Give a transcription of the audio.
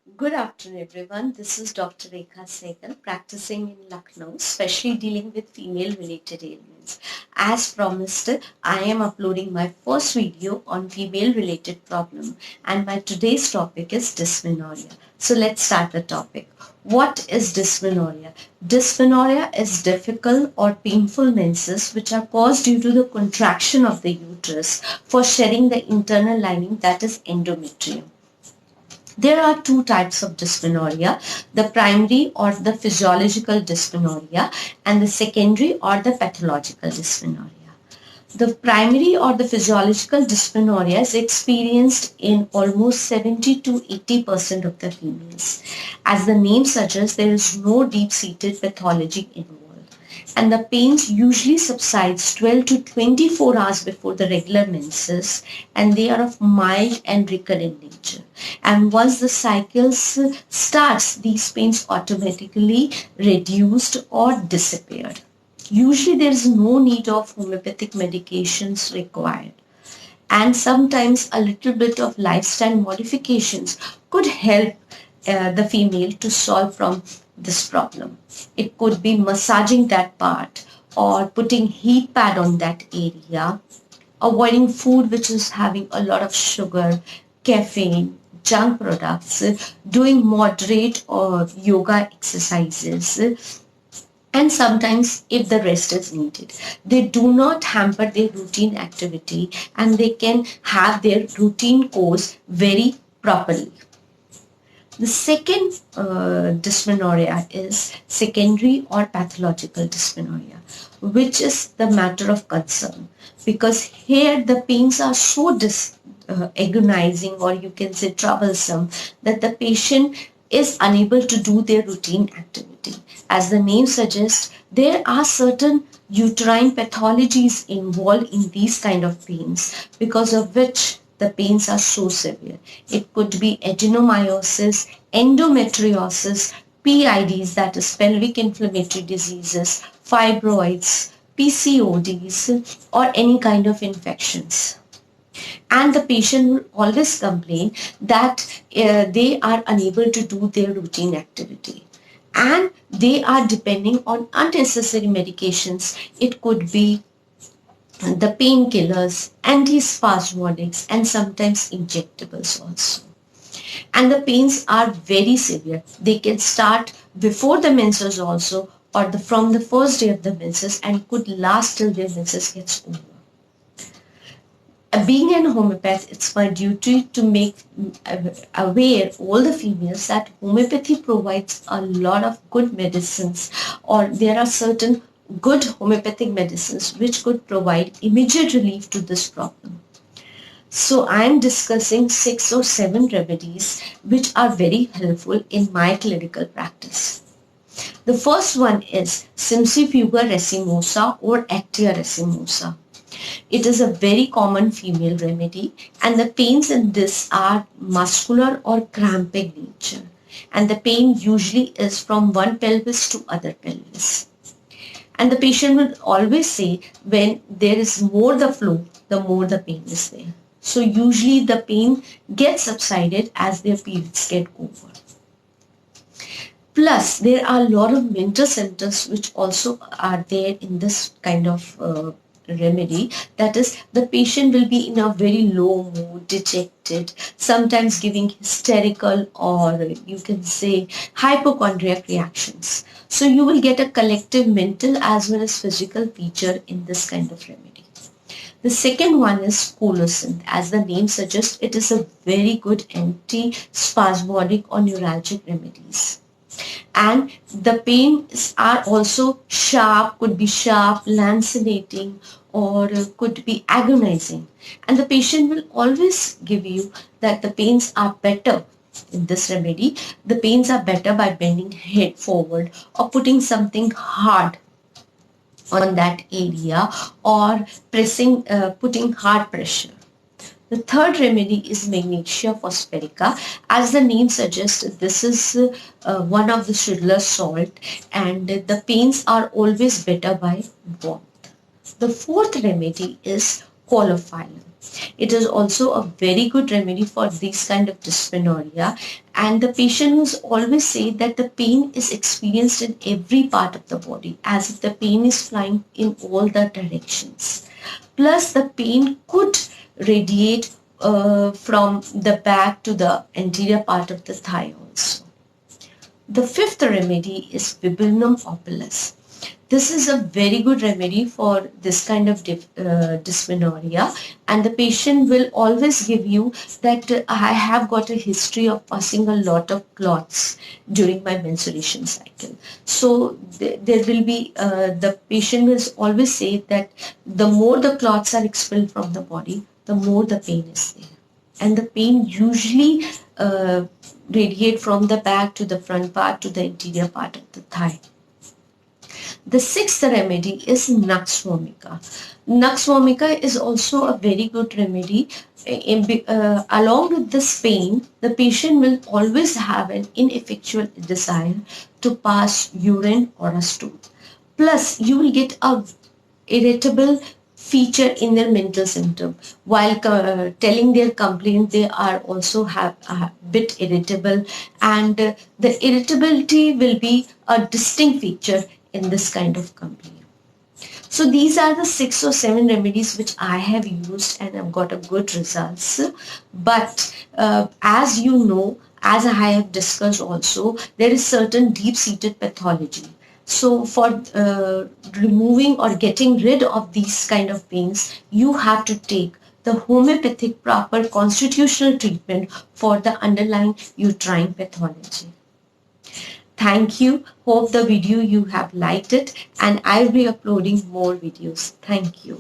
Good afternoon, everyone. This is Dr. Rekha Sehgal, practicing in Lucknow, especially dealing with female-related ailments. As promised, I am uploading my first video on female-related problem, and my today's topic is dysmenorrhea. So let's start the topic. What is dysmenorrhea? Dysmenorrhea is difficult or painful menses which are caused due to the contraction of the uterus for shedding the internal lining, that is endometrium. There are two types of dysmenorrhea, the primary or the physiological dysmenorrhea and the secondary or the pathological dysmenorrhea. The primary or the physiological dysmenorrhea is experienced in almost 70 to 80% of the females. As the name suggests, there is no deep-seated pathology involved, and the pains usually subsides 12 to 24 hours before the regular menses, and they are of mild and recurrent nature. And once the cycles starts, these pains automatically reduced or disappeared. Usually there is no need of homeopathic medications required, and sometimes a little bit of lifestyle modifications could help the female to solve from this problem. It could be massaging that part or putting heat pad on that area, avoiding food which is having a lot of sugar, caffeine, junk products, doing moderate or yoga exercises, and sometimes if the rest is needed. They do not hamper their routine activity and they can have their routine course very properly. The second dysmenorrhea is secondary or pathological dysmenorrhea, which is the matter of concern, because here the pains are so agonizing, or you can say troublesome, that the patient is unable to do their routine activity. As the name suggests, there are certain uterine pathologies involved in these kind of pains, because of which the pains are so severe. It could be adenomyosis, endometriosis, PIDs, that is pelvic inflammatory diseases, fibroids, PCODs, or any kind of infections. And the patient will always complain that they are unable to do their routine activity, and they are depending on unnecessary medications. It could be the painkillers, antispasmodics, and sometimes injectables also. And the pains are very severe. They can start before the menses also, or from the first day of the menses, and could last till their menses gets over. Being an homeopath, it's my duty to make aware all the females that homeopathy provides a lot of good medicines, or there are certain good homeopathic medicines which could provide immediate relief to this problem. So I am discussing 6 or 7 remedies which are very helpful in my clinical practice. The first one is Simsifuga racemosa or Actia racemosa. It is a very common female remedy, and the pains in this are muscular or cramping nature, and the pain usually is from one pelvis to other pelvis. And the patient will always say when there is more the flow, the more the pain is there. So usually the pain gets subsided as their periods get over. Plus, there are a lot of mental symptoms which also are there in this kind of remedy. That is, the patient will be in a very low mood, dejected, sometimes giving hysterical, or you can say hypochondriac reactions. So you will get a collective mental as well as physical feature in this kind of remedy. The second one is colocynth. As the name suggests, it is a very good anti-spasmodic or neuralgic remedies. And the pains are also sharp, could be sharp, lancinating, or could be agonizing. And the patient will always give you that the pains are better in this remedy. The pains are better by bending head forward or putting something hard on that area, or pressing, putting hard pressure. The third remedy is magnesia phosphorica. As the name suggests, this is one of the Schindler's salt, and the pains are always better by warmth. The fourth remedy is qualophyllum. It is also a very good remedy for this kind of dysmenorrhea, and the patients always say that the pain is experienced in every part of the body, as if the pain is flying in all the directions. Plus the pain could radiate from the back to the anterior part of the thigh also. The fifth remedy is viburnum opulus. This is a very good remedy for this kind of dysmenorrhea, and the patient will always give you that I have got a history of passing a lot of clots during my menstruation cycle. So there will be, the patient will always say that the more the clots are expelled from the body, the more the pain is there. And the pain usually radiate from the back to the front part to the interior part of the thigh. The sixth remedy is nux vomica. Nux vomica is also a very good remedy. Along with this pain, the patient will always have an ineffectual desire to pass urine or a stool. Plus, you will get a irritable feature in their mental symptom. While telling their complaint, they are also have a bit irritable, and the irritability will be a distinct feature in this kind of complaint. So these are the 6 or 7 remedies which I have used and I've got a good results. But as you know, as I have discussed also, there is certain deep-seated pathology. So for removing or getting rid of these kind of pains, you have to take the homeopathic proper constitutional treatment for the underlying uterine pathology. Thank you. Hope the video you have liked it, and I'll be uploading more videos. Thank you.